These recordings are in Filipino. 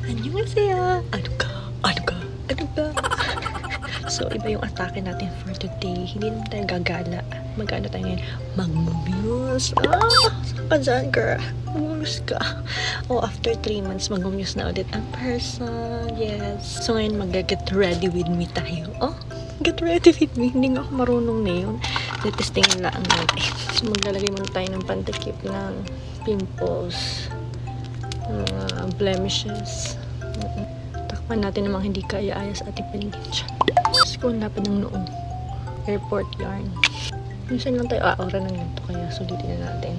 Annyeonghaseyo. Ano ka? Ano ka? Ano ka? So, iba yung atake natin for today. Hindi naman tayo gagala. Mag-ano tayo ngayon? Mag-mumuse. Saan ka dyan, girl? Mag-mumuse ka. After 3 months, mag-mumuse na ulit ang person. Yes. So, ngayon mag-get ready with me tayo. Get ready with me. Hindi nga ako marunong na yun. Testingin lang natin. So, maglalagay muna tayo ng pantakip ng pimples. Mga blemishes. Takpan natin namang hindi kaya-aya sa ating paligid siya. Tapos kung lapad ng noong airport yarn. Minsan lang tayo aura ng ganito, kaya sulitin na natin.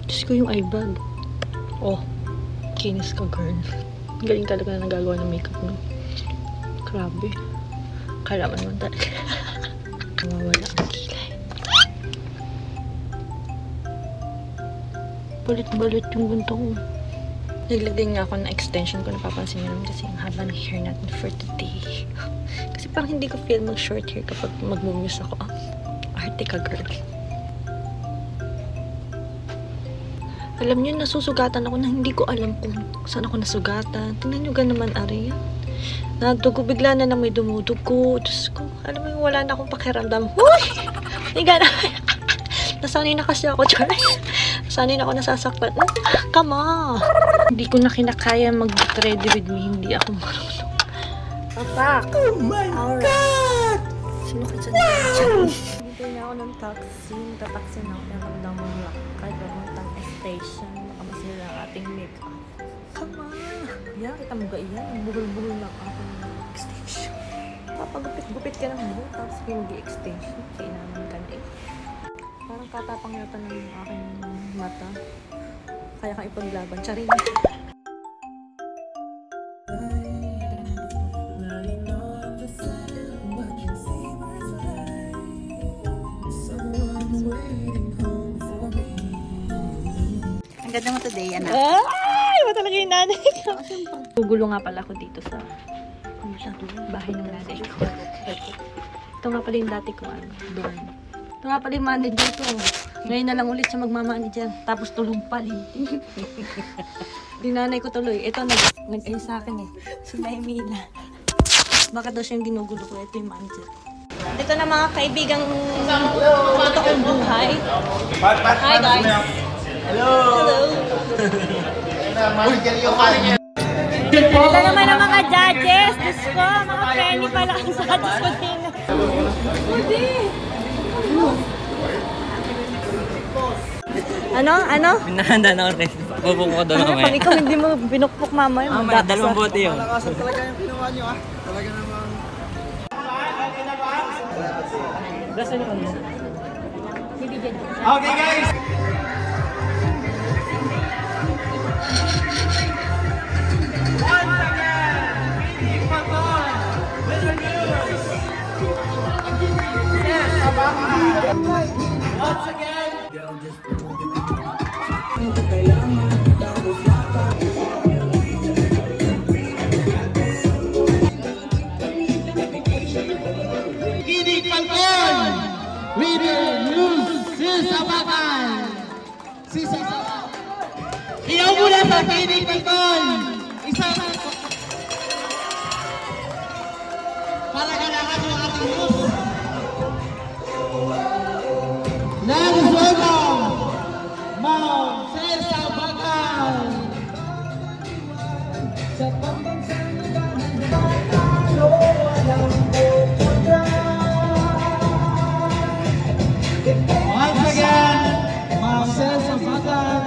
Diyos ko yung eye bag. Kinis ka, girl. Galing talaga na nagagawa ng makeup, no? Grabe. Kala mo naman talaga. Mawawala ang kilay. Balit-balit yung gunto ko. Naglagay nga ako ng extension ko, napapansin nyo naman kasi ang haba ng hair natin for today. Kasi parang hindi ko feel mag-short hair kapag mag-mumuse ako. Arte ka, girl. Alam nyo, nasusugatan ako na hindi ko alam kung saan ako nasugatan. Tingnan nyo naman, Ari. Nadugo, bigla na may dumudugo. Diyos ko, alam mo yung wala na akong pakiramdam. Huy! Higa na. Nasanay na kasi ako, Charlie. Nasanay na ako nasasaktan. Come on! Hindi ko na kinakaya mag-get ready with me. Hindi ako marunong. Apak! Oh my God! Sino ka dyan? Hindi na ako ng taxi. Tataxi na ako. Kaya magdang mga kahit pamuntang station. Baka masira ang ating makeup. Come on! Yan, kita mo ga iyan. Ang buhol-buhol lang ako ng extension. Papagupit-gupit ka ng buhol. Tapos hindi extension. Kailangan ka na Parang katapang yata ng aking mata. Kaya ka ipaglaban. Charing. Ang ganda mo today, anak. Ay! Iba talaga yung nanay ko. Gugulo nga pala ako dito sa bahay ng nanay ko. Ito nga pala yung dati ko. Dorm. Ito nga pala yung manager ko. Ngayon na lang ulit siya magmamanager. Tapos tulong pali. Dinanay ko tuloy. Ito nag-ayos sa akin eh. Si Naimila. Bakit daw siya yung ginugulo ko? Ito yung manager. Dito na mga kaibigang totoong buhay. Hi guys. Hello! Ito naman ang mga judges. Diyos ko, mga penny pala ang sa judges ko din. Ano? Pinahanda na ako rin. Bubuk ko doon mamaya. Pag ikaw hindi mo binukpok mamaya. Mamaya, dalawang bote yun. Malakas talaga yung pinuha nyo Talaga namang... Okay guys! Once again! Kidik Falcon! Winner News! Sisabakan! Iyaw muna sa Kidik Falcon! Para kailangan yung ating news! Let's welcome Ma'am Sisabakan! Sa pambansang once again, Ma'am Sisabakan!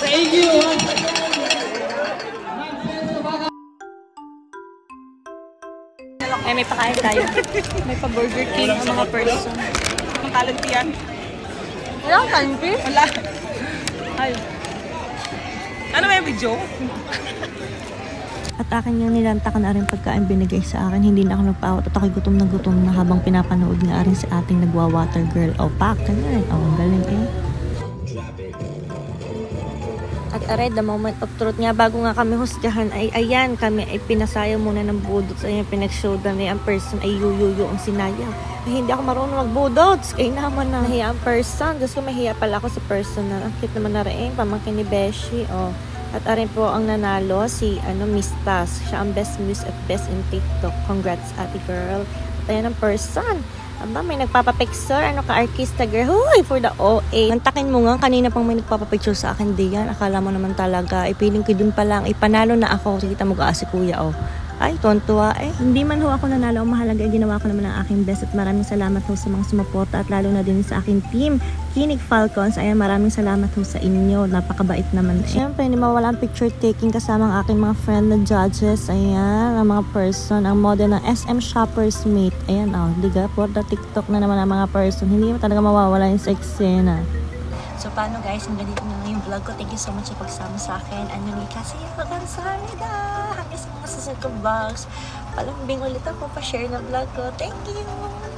Thank you! May pakain tayo. May pa-Burger King ang mga person. Ang kalantian. Wala kang kanpi? Wala. Ay. Ano ba yung video? At akin yung nilantakan na rin pagkain binigay sa akin. Hindi na ako nagpaawat at ako'y gutom na habang pinapanood nga rin si ating nagwa-water girl. O, pak, ganyan. O, ang galing eh. At aray, the moment of truth nga, bago nga kami husgahan, ay ayan, kami ay pinasayaw muna ng budots. Ayan, pinag-showdown na ang person ay yuyuyo ang sinayaw. Ay, hindi ako marunong magbudots. Kaya naman na nahiya ang person. Diyos ko, mahiya pala ako sa person na. Ang cute naman na rin, pamangkin ni Beshi. O, at arin po ang nanalo, si Miss Tas. Siya ang best muse at best in TikTok. Congrats, ate girl. At ayan ang person. Aba, may nagpapapicture. Ano ka, artista girl? Huy, for the OA. Mantakin mo nga, kanina pang may nagpapapicture sa akin diyan. Akala mo naman talaga, ipiling ko dun pa lang. Ipanalo na ako. Kita mo ka si kuya, oh. Ay, tontuwa eh. Hindi man ho ako nanalo, ang mahalaga ay ginawa ko naman ang aking best at maraming salamat ho sa mga sumuporta at lalo na din sa aking team, Kinig Falcons. Ayan, maraming salamat ho sa inyo. Napakabait naman. Siyempre, hindi mawala ang picture taking kasama ang aking mga friend na judges. Ayan, ang mga person, ang model ng SM Shoppers Mate. Ayan, oh, diga, for the TikTok na naman ang mga person. Hindi mo talaga mawawala yung sa eksena. So, paano guys? Ang ganito na yung vlog ko. Thank you so much sa pagsama sa akin. Ano ni kasi pagkansarida. Hanggang sa mga susunod kong vlogs. Palambing ulit ako pa-share na vlog ko. Thank you!